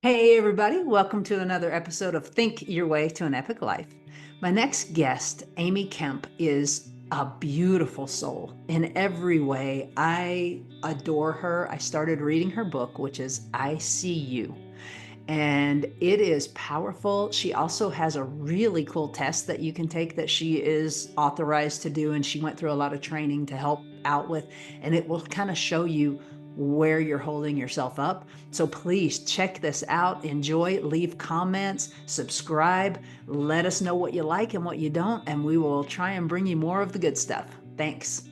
Hey, everybody, welcome to another episode of Think Your Way to an Epic Life. My next guest, Amy Kemp, is a beautiful soul in every way. I adore her. I started reading her book, which is I See You, and it is powerful. She also has a really cool test that you can take that she is authorized to do, and she went through a lot of training to help out with, and it will kind of show you where you're holding yourself up. So please check this out, enjoy, leave comments, subscribe, let us know what you like and what you don't, and we will try and bring you more of the good stuff. Thanks.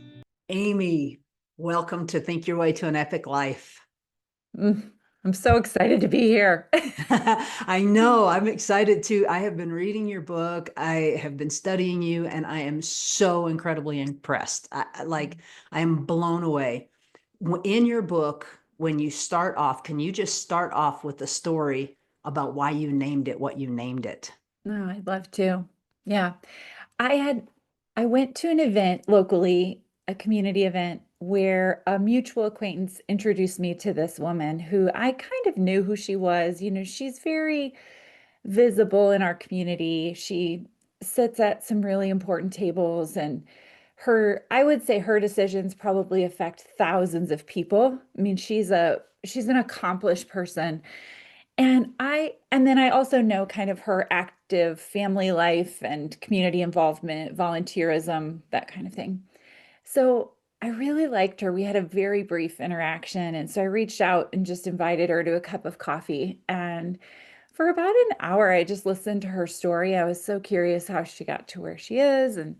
Amy, welcome to Think Your Way to an Epic Life. Mm, I'm so excited to be here. I know. I'm excited too. I have been reading your book. I have been studying you, and I am so incredibly impressed. I am blown away. In your book, when you start off, can you just start off with the story about why you named it what you named it? No, I'd love to. Yeah. I had I went to an event locally, a community event, where a mutual acquaintance introduced me to this woman who I kind of knew who she was. She's very visible in our community. She sits at some really important tables and I would say her decisions probably affect thousands of people. I mean, she's an accomplished person. And then I also know kind of her active family life and community involvement, volunteerism, that kind of thing. So I really liked her. We had a very brief interaction. And so I reached out and just invited her to a cup of coffee. And for about an hour, I just listened to her story. I was so curious how she got to where she is. And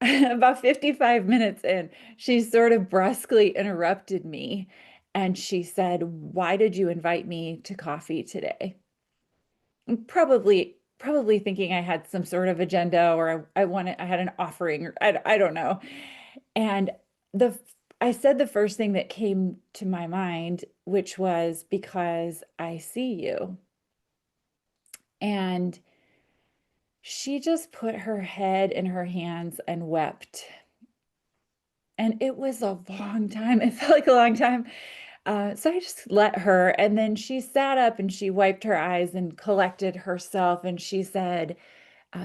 about 55 minutes in, she sort of brusquely interrupted me and she said, "Why did you invite me to coffee today?" Probably thinking I had some sort of agenda or I had an offering or I don't know. And the I said the first thing that came to my mind, which was because I see you. And she just put her head in her hands and wept. And it was a long time. It felt like a long time. So I just let her. And then she sat up and she wiped her eyes and collected herself. And she said,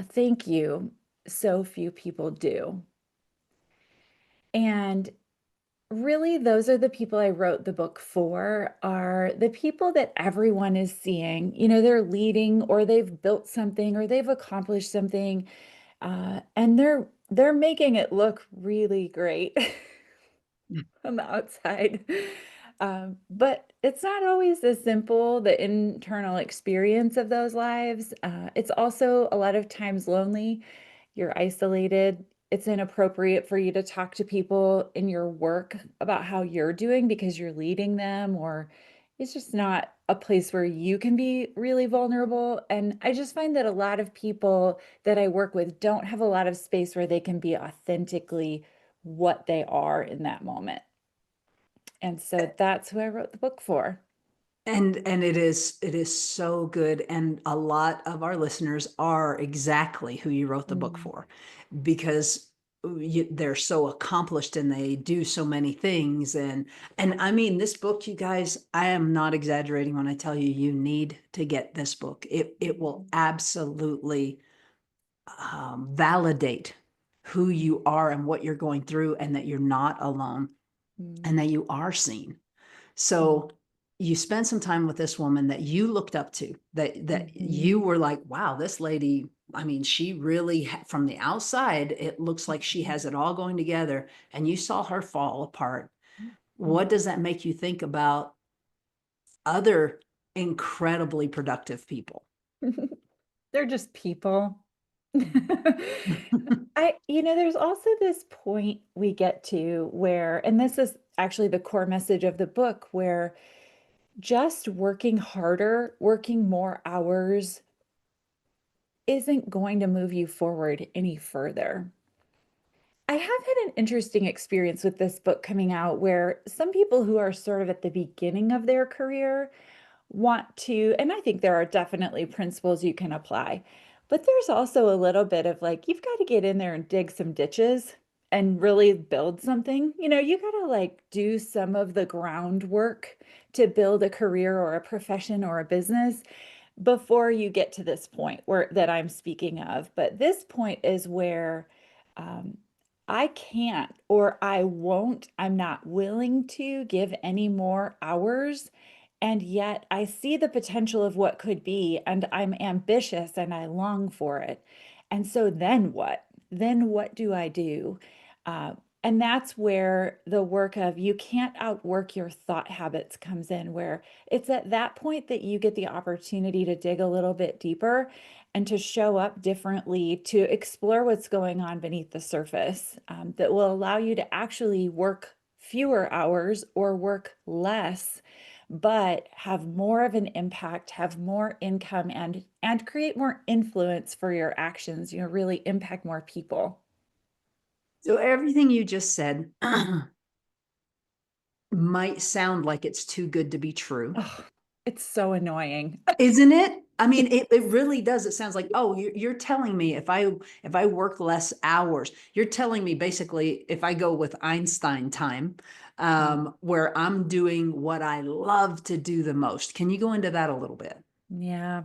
"Thank you. So few people do." And really, those are the people I wrote the book for, are the people that everyone is seeing. They're leading or they've built something or they've accomplished something. And they're making it look really great on the outside. But it's not always as simple, the internal experience of those lives. It's also a lot of times lonely. You're isolated. It's inappropriate for you to talk to people in your work about how you're doing because you're leading them, or it's just not a place where you can be really vulnerable. And I just find that a lot of people that I work with don't have a lot of space where they can be authentically what they are in that moment. And so that's who I wrote the book for. And it is so good, and a lot of our listeners are exactly who you wrote the book Mm. for, because they're so accomplished and they do so many things. And I mean, this book, you guys, I am not exaggerating when I tell you, you need to get this book. It will absolutely validate who you are and what you're going through, and that you're not alone, and Mm. that you are seen. Mm. So you spent some time with this woman that you looked up to, that Mhm. you were like, wow, this lady, I mean, she really, from the outside, it looks like she Mhm. has it all going together, and you saw her fall apart. What Mhm. does that make you think about other incredibly productive people? They're just people. There's also this point we get to where, and this is actually the core message of the book, where just working harder, working more hours isn't going to move you forward any further. I have had an interesting experience with this book coming out where some people who are sort of at the beginning of their career want to, and I think there are definitely principles you can apply, but there's also a little bit of like, you've got to get in there and dig some ditches. and really build something, you gotta like do some of the groundwork to build a career or a profession or a business before you get to this point where that I'm speaking of. But this point is where um, I can't or I won't, I'm not willing to give any more hours. And yet I see the potential of what could be, and I'm ambitious and I long for it. And so then what? Then what do I do? Uh, and that's where the work of you can't outwork your thought habits comes in, where it's at that point that you get the opportunity to dig a little bit deeper and to show up differently, to explore what's going on beneath the surface, that will allow you to actually work fewer hours or work less, but have more of an impact, have more income, and create more influence for your actions, really impact more people. So everything you just said might sound like it's too good to be true. Oh, it's so annoying. Isn't it? I mean, it really does. It sounds like, oh, you're telling me if I work less hours, you're telling me basically if I go with Einstein time, Mm, where I'm doing what I love to do the most. Can you go into that a little bit? yeah.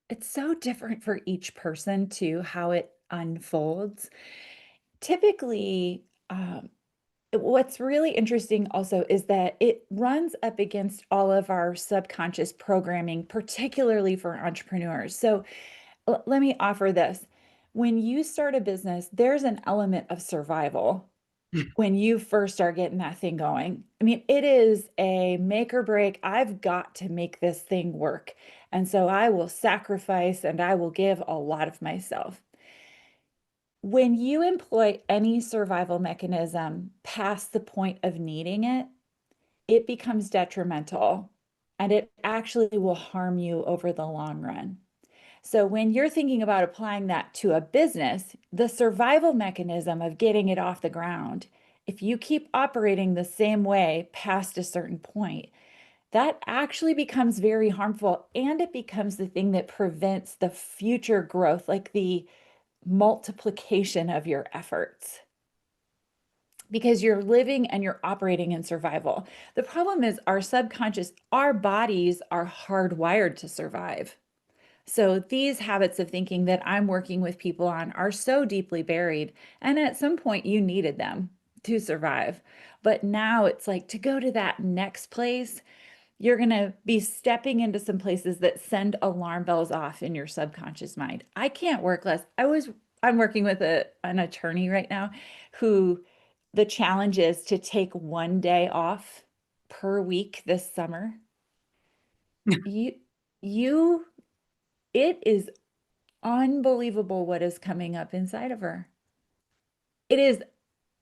It's so different for each person too, how it unfolds. Typically, what's really interesting also is that it runs up against all of our subconscious programming, particularly for entrepreneurs. So let me offer this. When you start a business, there's an element of survival when you first start getting that thing going. I mean, it is a make or break. I've got to make this thing work. And so I will sacrifice and I will give a lot of myself. When you employ any survival mechanism past the point of needing it, it becomes detrimental and it actually will harm you over the long run. So when you're thinking about applying that to a business, the survival mechanism of getting it off the ground, if you keep operating the same way past a certain point, that actually becomes very harmful and it becomes the thing that prevents the future growth, like the multiplication of your efforts. Because you're living and you're operating in survival. The problem is our subconscious, our bodies are hardwired to survive. So these habits of thinking that I'm working with people on are so deeply buried. And at some point, you needed them to survive. But now it's like to go to that next place, you're going to be stepping into some places that send alarm bells off in your subconscious mind. I can't work less. I'm working with an attorney right now who the challenge is to take 1 day off per week this summer. You, you, it is unbelievable what is coming up inside of her. It is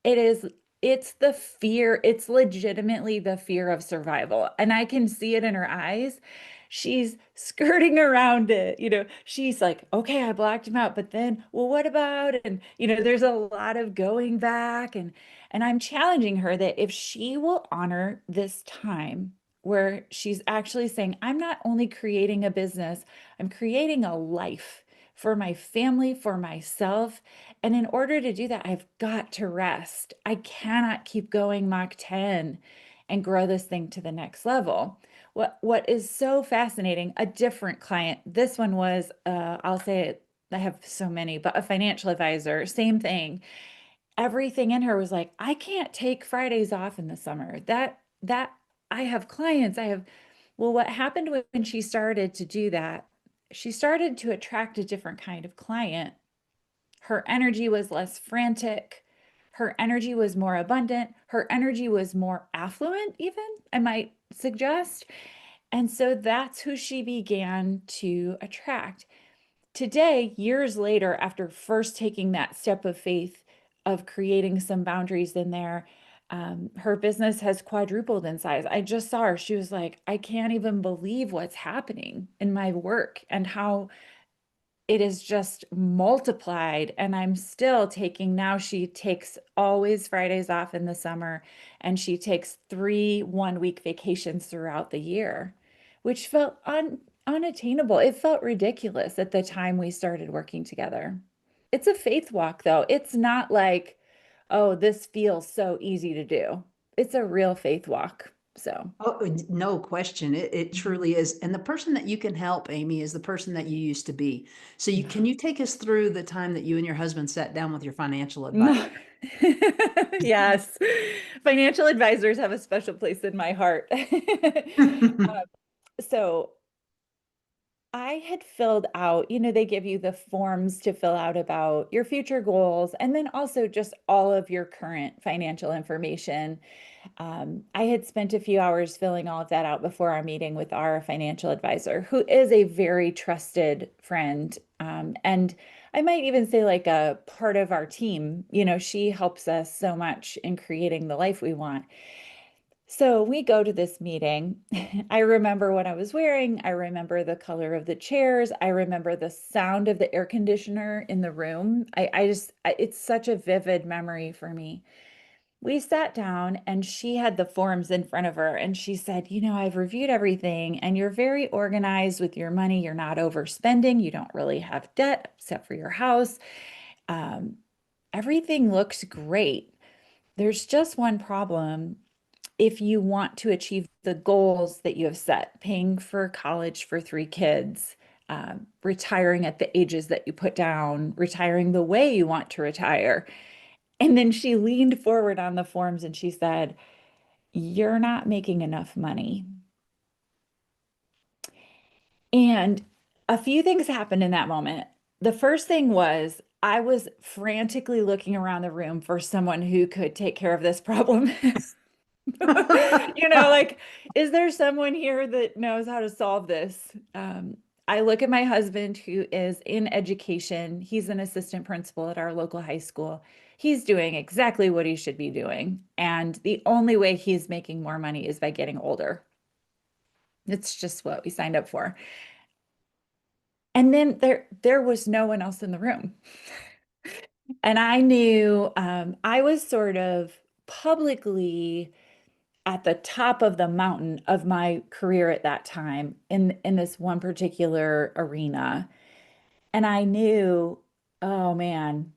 It is, it's the fear, it's legitimately the fear of survival. And I can see it in her eyes. She's skirting around it. She's like, okay, I blocked him out, but then, well, what about? And, there's a lot of going back and I'm challenging her that if she will honor this time where she's actually saying, I'm not only creating a business, I'm creating a life for my family, for myself. And in order to do that, I've got to rest. I cannot keep going Mach 10 and grow this thing to the next level. What is so fascinating, a different client, this one was, I'll say it, I have so many, but a financial advisor, same thing. Everything in her was like, I can't take Fridays off in the summer. That I have clients, well, what happened when she started to do that, she started to attract a different kind of client. Her energy was less frantic. Her energy was more abundant. Her energy was more affluent, even, I might suggest. And so that's who she began to attract. Today, years later, after first taking that step of faith of creating some boundaries in there, her business has quadrupled in size. I just saw her. She was like, I can't even believe what's happening in my work and how it is just multiplied. And I'm still taking now, she takes always Fridays off in the summer, and she takes 3 1-week vacations throughout the year, which felt unattainable. It felt ridiculous at the time we started working together. It's a faith walk, though. It's not like oh, this feels so easy to do. It's a real faith walk. So, Oh, no question. It mhm. truly is. And the person that you can help, Amy, is the person that you used to be. So can Yeah. you take us through the time that you and your husband sat down with your financial advisor? No. Yes. Financial advisors have a special place in my heart. So I had filled out, they give you the forms to fill out about your future goals and then also just all of your current financial information. I had spent a few hours filling all of that out before our meeting with our financial advisor, who is a very trusted friend. And I might even say, like, a part of our team. She helps us so much in creating the life we want. So we go to this meeting. I remember what I was wearing. I remember the color of the chairs. I remember the sound of the air conditioner in the room. It's such a vivid memory for me. We sat down and she had the forms in front of her and she said, I've reviewed everything and you're very organized with your money. You're not overspending. You don't really have debt except for your house. Um, Everything looks great. There's just one problem. If you want to achieve the goals that you have set, paying for college for three kids, retiring at the ages that you put down, retiring the way you want to retire. And then she leaned forward on the forms and she said, "You're not making enough money." And a few things happened in that moment. The first thing was I was frantically looking around the room for someone who could take care of this problem. Like, is there someone here that knows how to solve this? I look at my husband, who is in education. He's an assistant principal at our local high school. He's doing exactly what he should be doing. And the only way he's making more money is by getting older. It's just what we signed up for. And then there was no one else in the room. And I knew I was sort of publicly at the top of the mountain of my career at that time in this one particular arena. And I knew, oh man,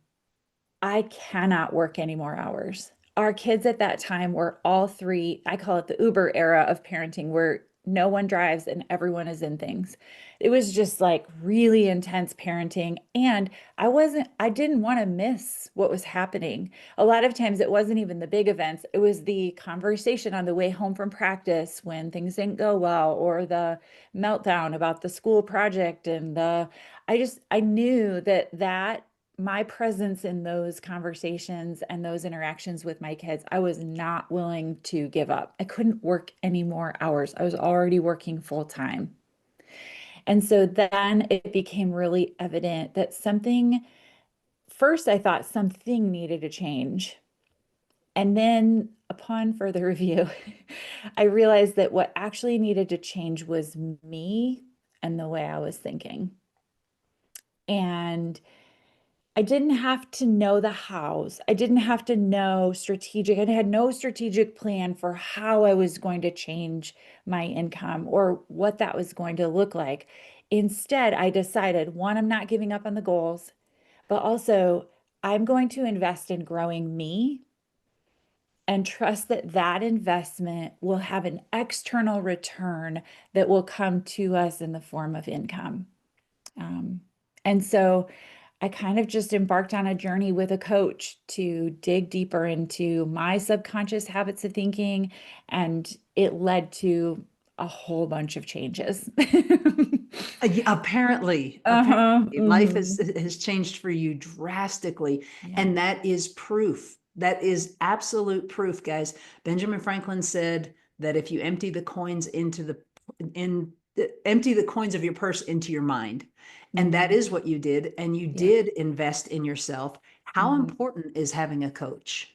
I cannot work any more hours. Our kids at that time were all three, I call it the Uber era of parenting, where no one drives and everyone is in things. It was just like really intense parenting. And I didn't want to miss what was happening. A lot of times it wasn't even the big events, it was the conversation on the way home from practice when things didn't go well, or the meltdown about the school project. I knew that my presence in those conversations and those interactions with my kids, I was not willing to give up. I couldn't work any more hours. I was already working full time. And so then it became really evident that first, I thought something needed to change. And then upon further review, I realized that what actually needed to change was me and the way I was thinking. And I didn't have to know the hows. I didn't have to know strategic. I had no strategic plan for how I was going to change my income or what that was going to look like. Instead, I decided, one, I'm not giving up on the goals, but also I'm going to invest in growing me and trust that that investment will have an external return that will come to us in the form of income. Um, and so I kind of just embarked on a journey with a coach to dig deeper into my subconscious habits of thinking, and it led to a whole bunch of changes. Apparently, Uh-huh. life Hmm. has changed for you drastically, Yeah. and that is proof. That is absolute proof, guys. Benjamin Franklin said that if you empty the coins of your purse into your mind, and that Hmm. is what you did, and you Yeah. did invest in yourself. How Hmm. important is having a coach?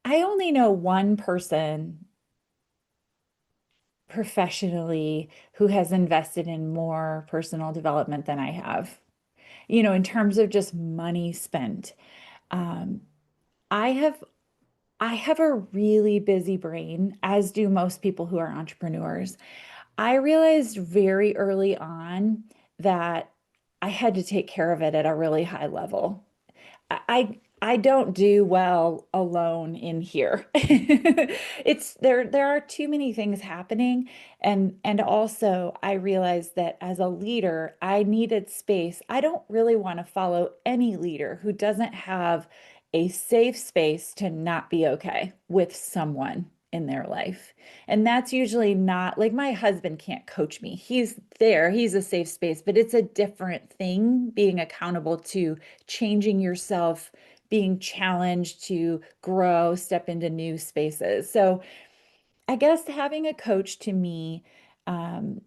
I only know one person professionally who has invested in more personal development than I have, in terms of just money spent. Um, I have I have a really busy brain, as do most people who are entrepreneurs. I realized very early on that I had to take care of it at a really high level. I don't do well alone in here. It's there are too many things happening, and also I realized that as a leader, I needed space. I don't really want to follow any leader who doesn't have a safe space to not be okay with someone in their life. And that's usually not like my husband can't coach me. He's there, he's a safe space, but it's a different thing being accountable to changing yourself, being challenged to grow, step into new spaces. So I guess having a coach to me um,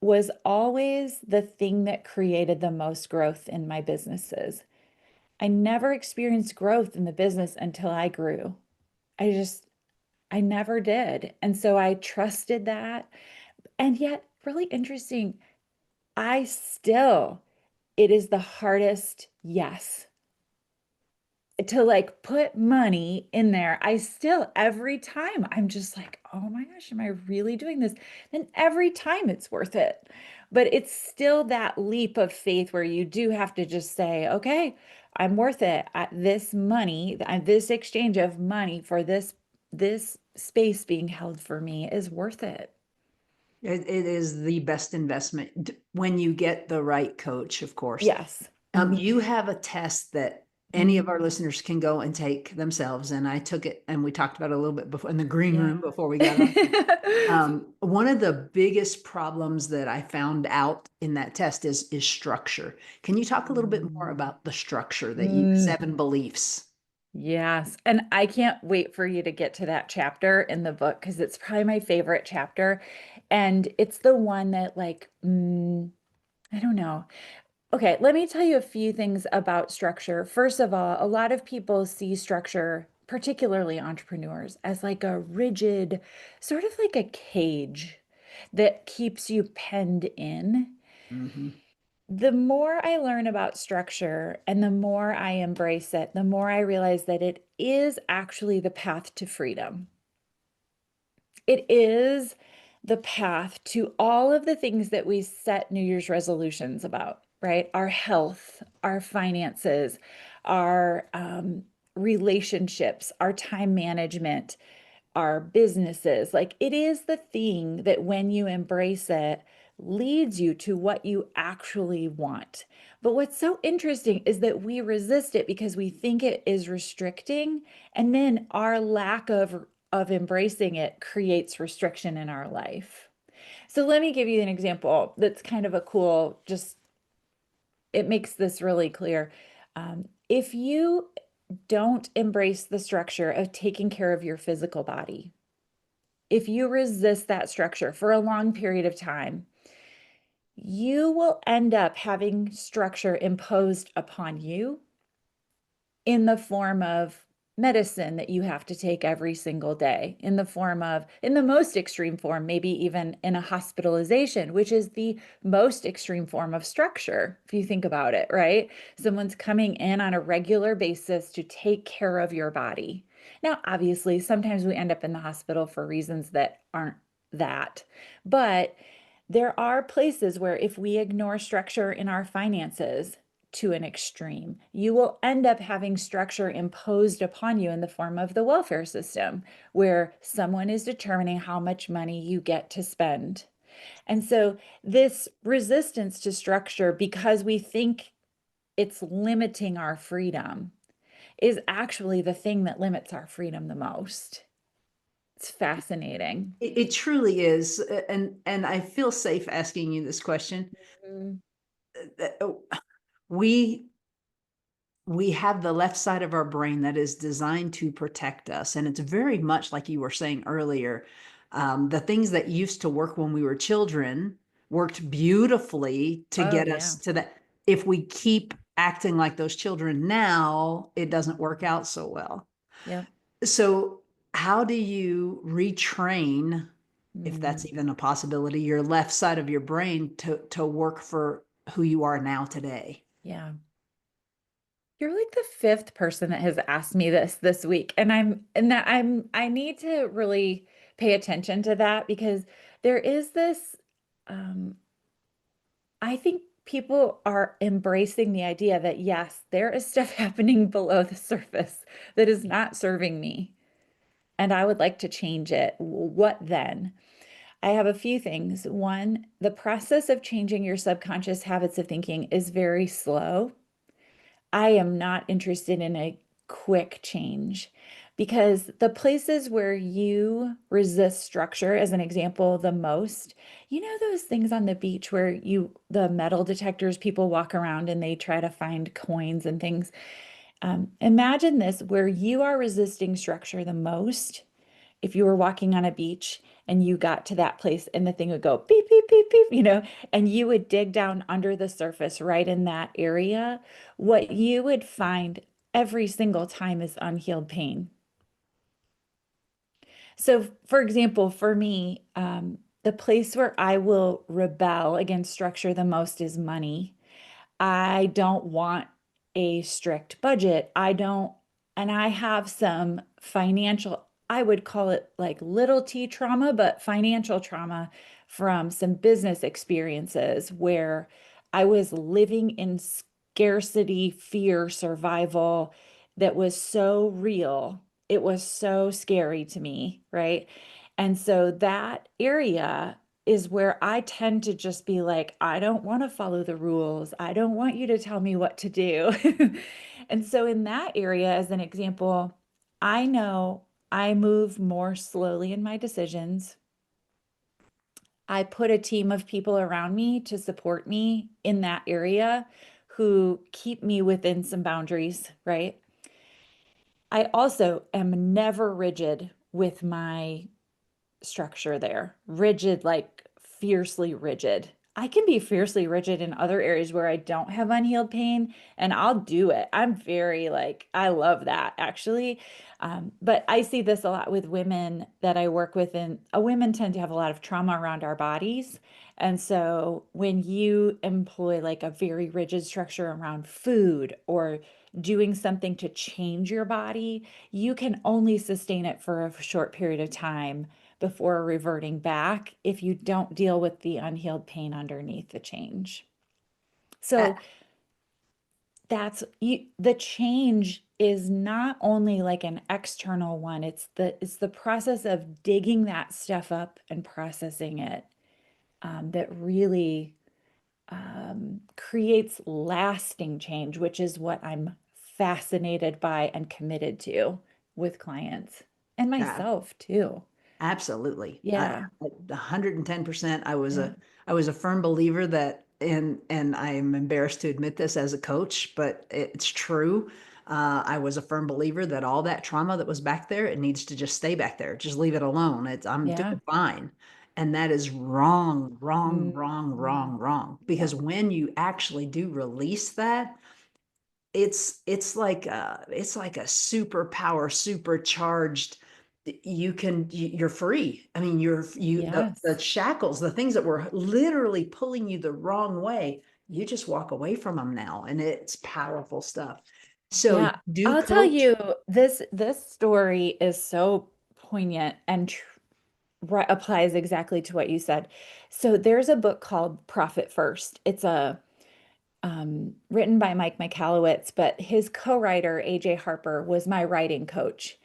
was always the thing that created the most growth in my businesses. I never experienced growth in the business until I grew. I just, I never did. And so I trusted that. And yet, really interesting, I still, it is the hardest yes to like put money in there. I still, every time I'm just like, oh my gosh, am I really doing this? And every time it's worth it. But it's still that leap of faith where you do have to just say, okay, I'm worth it. This money, this exchange of money for this space being held for me is worth it. It is the best investment when you get the right coach, of course. Yes. Mhm. You have a test that any of our listeners can go and take themselves. And I took it and we talked about it a little bit before in the green Yeah. room before we got on here. One of the biggest problems that I found out in that test is structure. Can you talk a little bit more Mm. about the structure that you, Mm. 7 beliefs? Yes. And I can't wait for you to get to that chapter in the book because it's probably my favorite chapter. And it's the one that, like, I don't know. Okay, let me tell you a few things about structure. First of all, a lot of people see structure, particularly entrepreneurs, as like a rigid, sort of like a cage that keeps you penned in. Mhm. The more I learn about structure and the more I embrace it, the more I realize that it is actually the path to freedom. It is the path to all of the things that we set New Year's resolutions about, right? Our health, our finances, our relationships, our time management, our businesses. Like it is the thing that when you embrace it, leads you to what you actually want. But what's so interesting is that we resist it because we think it is restricting, and then our lack of embracing it creates restriction in our life. So let me give you an example that's kind of a cool, just it makes this really clear. If you don't embrace the structure of taking care of your physical body, if you resist that structure for a long period of time, you will end up having structure imposed upon you in the form of medicine that you have to take every single day, in the form of, in the most extreme form, maybe even in a hospitalization, which is the most extreme form of structure, if you think about it, right? Someone's coming in on a regular basis to take care of your body. Now, obviously, sometimes we end up in the hospital for reasons that aren't that, but there are places where if we ignore structure in our finances to an extreme, you will end up having structure imposed upon you in the form of the welfare system, where someone is determining how much money you get to spend. And so, this resistance to structure, because we think it's limiting our freedom, is actually the thing that limits our freedom the most. It's fascinating. It truly is, and I feel safe asking you this question. Mhm. Oh, We we have the left side of our brain that is designed to protect us, and it's very much like you were saying earlier. The things that used to work when we were children worked beautifully to Oh, get us yeah. to that. If we keep acting like those children now, it doesn't work out so well. Yep. So, how do you retrain, if that's Mm, even a possibility, your left side of your brain to work for who you are now today? yeah. You're like the fifth person that has asked me this week, and I need to really pay attention to that because there is this, um, I think people are embracing the idea that yes, there is stuff happening below the surface that is not serving me, and I would like to change it. What then? I have a few things. One, the process of changing your subconscious habits of thinking is very slow. I am not interested in a quick change because the places where you resist structure, as an example, the most, you know, those things on the beach where the metal detectors, people walk around and they try to find coins and things. Imagine this where you are resisting structure the most. If you were walking on a beach and you got to that place and the thing would go beep, beep, beep, beep, and you would dig down under the surface right in that area, what you would find every single time is unhealed pain. So, for example, for me, the place where I will rebel against structure the most is money. I don't want a strict budget. I don't, and I have some financial, I would call it like little t trauma, but financial trauma from some business experiences where I was living in scarcity, fear, survival that was so real. It was so scary to me, right? And so that area is where I tend to just be like, I don't want to follow the rules. I don't want you to tell me what to do. And so, in that area, as an example, I know I move more slowly in my decisions. I put a team of people around me to support me in that area who keep me within some boundaries, right? I also am never rigid with my structure there. Rigid, like fiercely rigid. I can be fiercely rigid in other areas where I don't have unhealed pain, and I'll do it. I'm very like, I love that actually. But I see this a lot with women that I work with, and women tend to have a lot of trauma around our bodies. And so when you employ like a very rigid structure around food or doing something to change your body, you can only sustain it for a short period of time before reverting back if you don't deal with the unhealed pain underneath the change. Uh, So the change is not only like an external one, it's the process of digging that stuff up and processing it that really creates lasting change, which is what I'm fascinated by and committed to with clients and uh, myself too. Absolutely. Yeah. 110%. Yeah. I was a firm believer that, and I am embarrassed to admit this as a coach, but it's true. I was a firm believer that all that trauma that was back there, it needs to just stay back there. Just leave it alone. I'm Yeah. doing fine. And that is wrong, wrong, wrong, Mhm. wrong, wrong. Yeah. Because when you actually do release that, it's like a superpower, supercharged. You're free. I mean, the Yes. shackles, the things that were literally pulling you the wrong way, you just walk away from them now, and it's powerful stuff. So Yeah. do I'll tell coach. you, this story is so poignant and applies exactly to what you said. So there's a book called Profit First. It's a written by Mike Michalowicz, but his co-writer AJ Harper was my writing coach.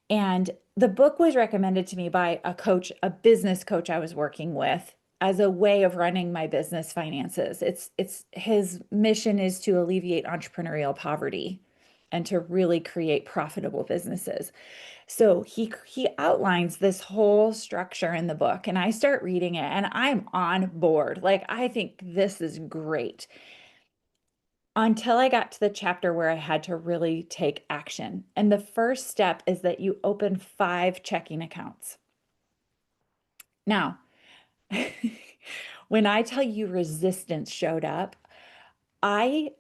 And the book was recommended to me by a coach, a business coach I was working with as a way of running my business finances. It's his mission is to alleviate entrepreneurial poverty and to really create profitable businesses. So he outlines this whole structure in the book and I start reading it and I'm on board. Like I think this is great until I got to the chapter where I had to really take action. And the first step is that you open 5 checking accounts. Now, when I tell you resistance showed up, I,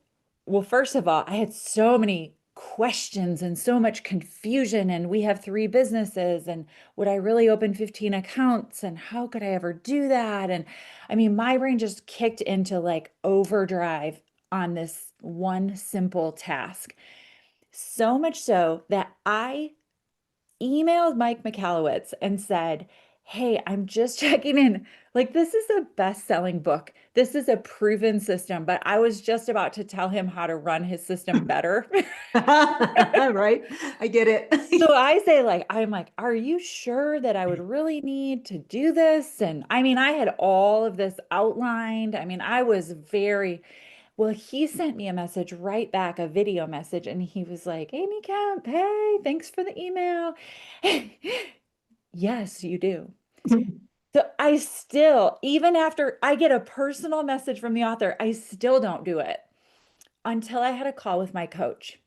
well, first of all, I had so many questions and so much confusion. And we have 3 businesses. And would I really open 15 accounts? And how could I ever do that? And I mean, my brain just kicked into like overdrive on this one simple task. So much so that I emailed Mike Michalowicz and said, hey, I'm just checking in. Like, this is a best-selling book. This is a proven system, but I was just about to tell him how to run his system better. Right? I get So it. I say, like, I'm like, are you sure that I would really need to do this? And I mean, I had all of this outlined. I mean, I was very, well, he sent me a message right back, a video message, and he was like, Amy Kemp, hey, thanks for the email. Yes, you do. So I still, even after I get a personal message from the author, I still don't do it until I had a call with my coach.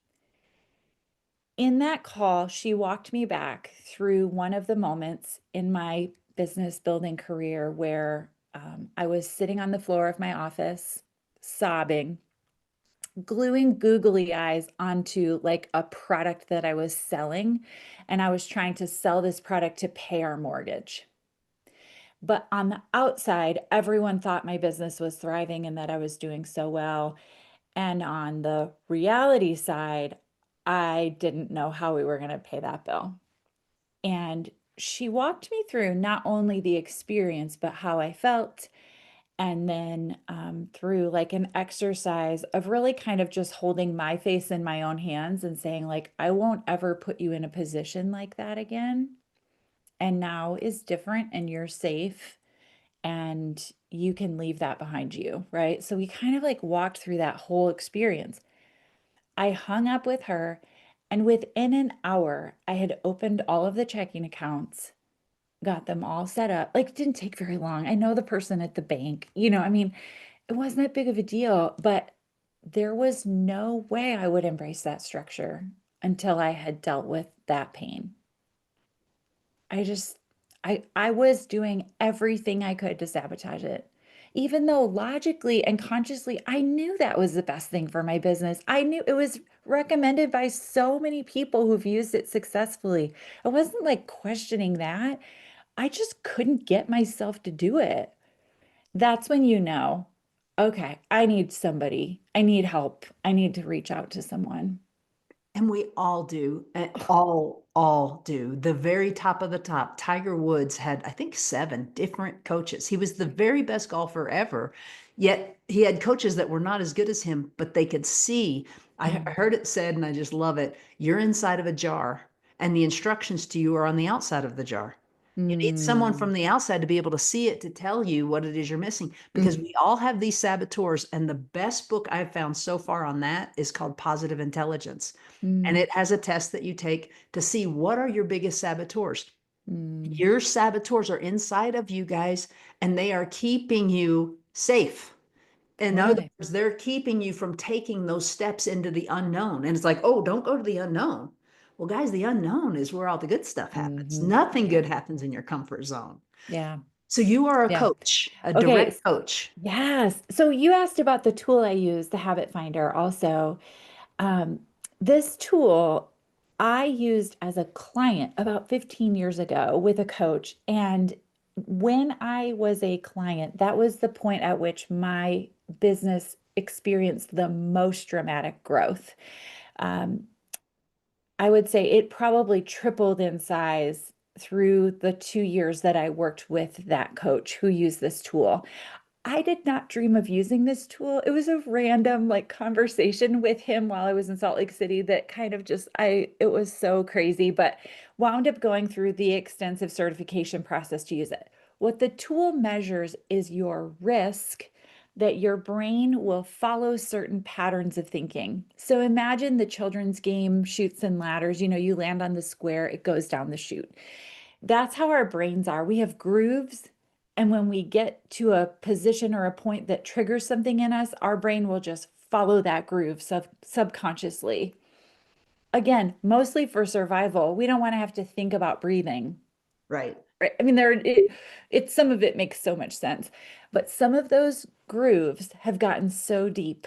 In that call, she walked me back through one of the moments in my business building career where I was sitting on the floor of my office, sobbing, gluing googly eyes onto like a product that I was selling. And I was trying to sell this product to pay our mortgage. But on the outside, everyone thought my business was thriving and that I was doing so well. And on the reality side, I didn't know how we were going to pay that bill. And she walked me through not only the experience, but how I felt. And then through like an exercise of really kind of just holding my face in my own hands and saying, like, I won't ever put you in a position like that again. And now is different and you're safe and you can leave that behind you. Right. So we kind of like walked through that whole experience. I hung up with her, and within an hour, I had opened all of the checking accounts, got them all set up. Like, it didn't take very long. I know the person at the bank, I mean, it wasn't that big of a deal, but there was no way I would embrace that structure until I had dealt with that pain. I just I was doing everything I could to sabotage it. Even though logically and consciously I knew that was the best thing for my business. I knew it was recommended by so many people who've used it successfully. I wasn't like questioning that. I just couldn't get myself to do it. That's when you know, okay, I need somebody. I need help. I need to reach out to someone. And we all do, all do. The very top of the top. Tiger Woods had, I think, 7 different coaches. He was the very best golfer ever. Yet he had coaches that were not as good as him, but they could see. I Mm, heard it said, and I just love it. You're inside of a jar, and the instructions to you are on the outside of the jar. You need someone mm, from the outside to be able to see it to tell you what it is you're missing because mm, we all have these saboteurs. And the best book I've found so far on that is called Positive Intelligence. And mm, it has a test that you take to see what are your biggest saboteurs. mm. Your saboteurs are inside of you guys, and they are keeping you safe. In other Really? words, they're keeping you from taking those steps into the unknown. And it's like, oh, don't go to the unknown. Well, guys, the unknown is where all the good stuff happens. Hmm. Nothing Yeah. good happens in your comfort zone. Yeah. So you are a Yeah. coach, a Okay. direct coach. Yes. So you asked about the tool I use, the Habit Finder, also. Um, this tool I used as a client about 15 years ago with a coach. And when I was a client, that was the point at which my business experienced the most dramatic growth. Um, I would say it probably tripled in size through the 2 years that I worked with that coach who used this tool. I did not dream of using this tool. It was a random like conversation with him while I was in Salt Lake City that kind of just it was so crazy, but wound up going through the extensive certification process to use it. What the tool measures is your risk that your brain will follow certain patterns of thinking. So imagine the children's game Chutes and Ladders, you land on the square, it goes down the chute. That's how our brains are. We have grooves. And when we get to a position or a point that triggers something in us, our brain will just follow that groove subconsciously. Again, mostly for survival. We don't want to have to think about breathing. Right. Right? I mean, it's some of it makes so much sense, but some of those grooves have gotten so deep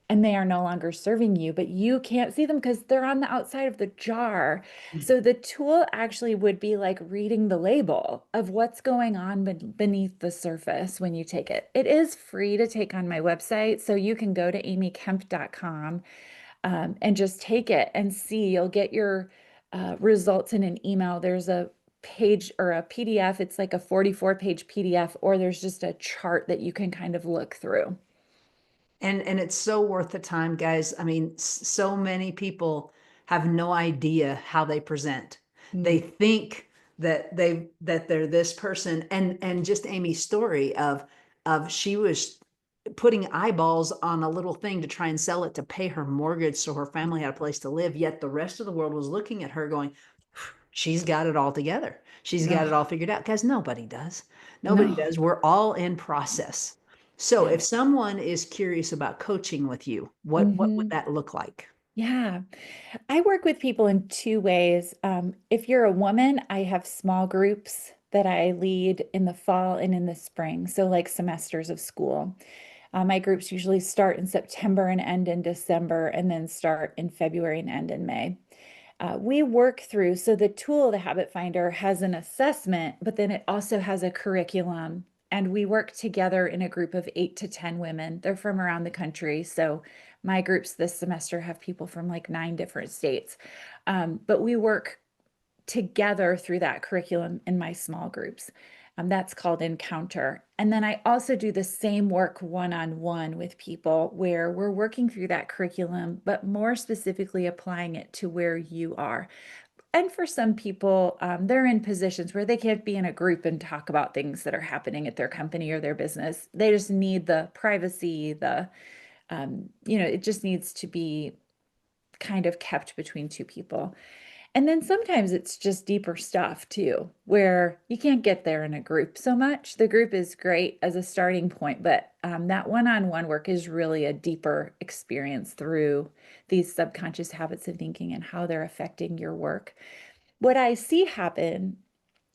and they are no longer serving you, but you can't see them because they're on the outside of the jar. So the tool actually would be like reading the label of what's going on beneath the surface when you take it. It is free to take on my website, so you can go to amykemp.com and just take it and see. You'll get your results in an email. There's a page or a PDF. It's like a 44-page PDF, or there's just a chart that you can kind of look through. And it's so worth the time, guys. I mean, so many people have no idea how they present. They Mm. think that they're this person, and just Amy's story of she was putting eyeballs on a little thing to try and sell it to pay her mortgage so her family had a place to live, yet the rest of the world was looking at her going, she's got it all together. She's got it Ugh, all figured out. Guys, nobody does. Nobody no. does. We're all in process. So Yeah. if someone is curious about coaching with you, what would Hmm. that look like? Yeah. I work with people in two ways. If you're a woman, I have small groups that I lead in the fall and in the spring. So, like semesters of school. My groups usually start in September and end in December, and then start in February and end in May. We work through, so the tool, the Habit Finder, has an assessment, but then it also has a curriculum. And we work together in a group of 8 to 10 women. They're from around the country. So my groups this semester have people from like 9 different states. But we work together through that curriculum in my small groups. That's called Encounter. And then I also do the same work one-on-one with people where we're working through that curriculum, but more specifically applying it to where you are. And for some people, they're in positions where they can't be in a group and talk about things that are happening at their company or their business. They just need the privacy, it just needs to be kind of kept between two people. And then sometimes it's just deeper stuff too, where you can't get there in a group so much. The group is great as a starting point, but that one-on-one work is really a deeper experience through these subconscious habits of thinking and how they're affecting your work. What I see happen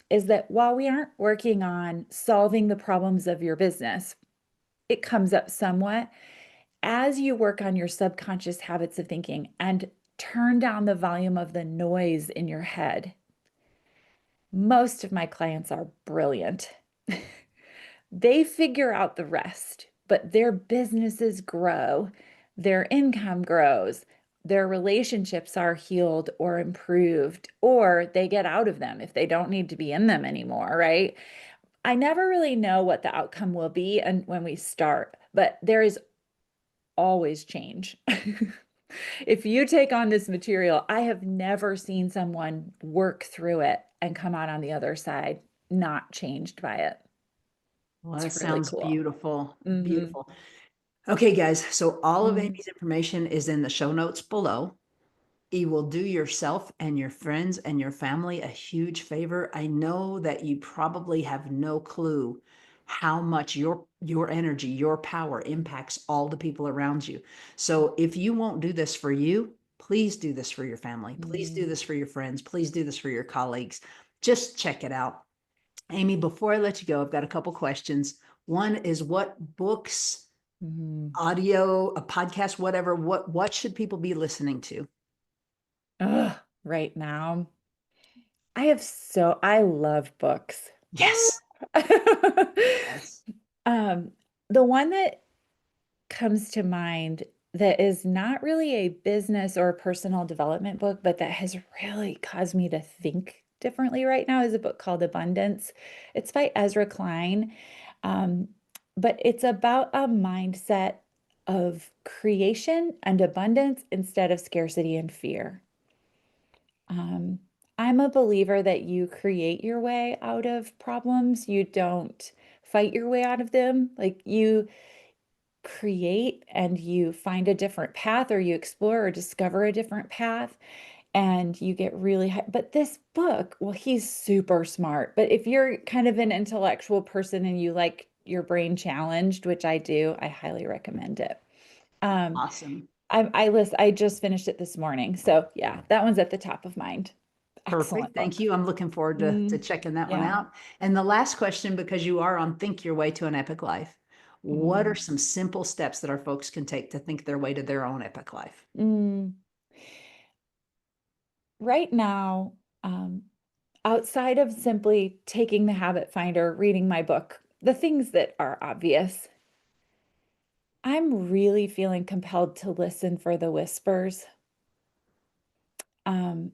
is that while we aren't working on solving the problems of your business, it comes up somewhat as you work on your subconscious habits of thinking and turn down the volume of the noise in your head. Most of my clients are brilliant. They figure out the rest, but their businesses grow, their income grows, their relationships are healed or improved, or they get out of them if they don't need to be in them anymore, right? I never really know what the outcome will be and when we start, but there is always change. If you take on this material, I have never seen someone work through it and come out on the other side not changed by it. Well, that It's really sounds cool. beautiful. Hmm. Beautiful. Okay, guys. So all of Mm. Amy's information is in the show notes below. You will do yourself and your friends and your family a huge favor. I know that you probably have no clue how much your energy, your power impacts all the people around you. So if you won't do this for you, please do this for your family. Please do Mm. this for your friends. Please do this for your colleagues. Just check it out. Amy, before I let you go, I've got a couple questions. One is what books, Mm. audio, a podcast, whatever, what should people be listening to? Ugh, right now, I love books. Yes. Yes. Um, the one that comes to mind that is not really a business or personal development book, but that has really caused me to think differently right now is a book called Abundance. It's by Ezra Klein. Um, but it's about a mindset of creation and abundance instead of scarcity and fear. Um, I'm a believer that you create your way out of problems. You don't fight your way out of them. Like you create and you find a different path or you explore or discover a different path and you get really high. But this book, well, he's super smart. But if you're kind of an intellectual person and you like your brain challenged, which I do, I highly recommend it. Um, Awesome. I just finished it this morning. So yeah, that one's at the top of mind. Excellent Perfect. Thank book. you. I'm looking forward to Mm, checking that one yeah. out. And the last question, because you are on Think Your Way to an Epic Life, what are Mm, some simple steps that our folks can take to think their way to their own epic life? mm. Right now, um, outside of simply taking the habit finder, reading my book, the things that are obvious, I'm really feeling compelled to listen for the whispers.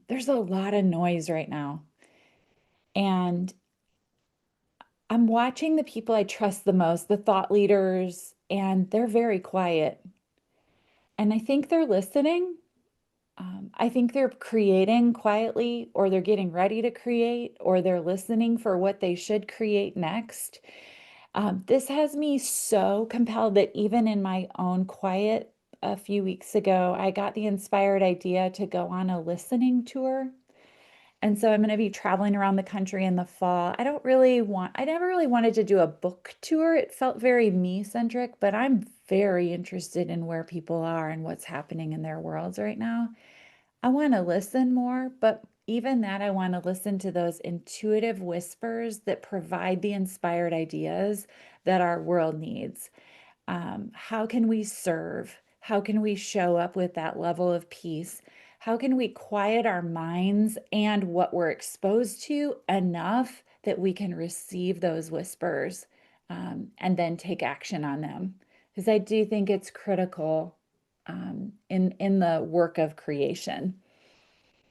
There's a lot of noise right now. And I'm watching the people I trust the most, the thought leaders, and they're very quiet. And I think they're listening. I think they're creating quietly, or they're getting ready to create, or they're listening for what they should create next. This has me so compelled that even in my own quiet a few weeks ago, I got the inspired idea to go on a listening tour. And so I'm going to be traveling around the country in the fall. I never really wanted to do a book tour. It felt very me centric, but I'm very interested in where people are and what's happening in their worlds right now. I want to listen more, but even that, I want to listen to those intuitive whispers that provide the inspired ideas that our world needs. How can we serve? How can we show up with that level of peace? How can we quiet our minds and what we're exposed to enough that we can receive those whispers, and then take action on them? Because I do think it's critical, in the work of creation.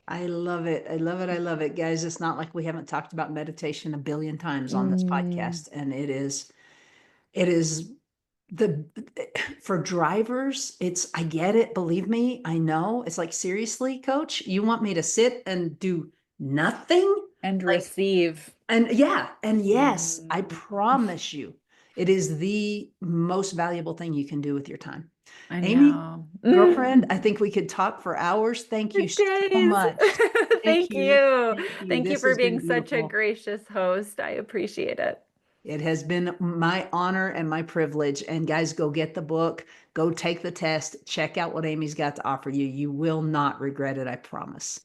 I love it. I love it. I love it, guys. It's not like we haven't talked about meditation a billion times on this Mm, podcast. And it is the, for drivers, I get it. Believe me, I know. It's like, seriously, coach, you want me to sit and do nothing? and Like, receive. and yeah, and yes, I Mm, promise you, it is the most valuable thing you can do with your time. I Amy, know. girlfriend, I think we could talk for hours. Thank For you so days. much. Thank Thank you. you. Thank you. Thank you This for has been being such a beautiful. gracious host. I appreciate it. It has been my honor and my privilege. And guys, go get the book, go take the test, check out what Amy's got to offer you. You will not regret it, I promise.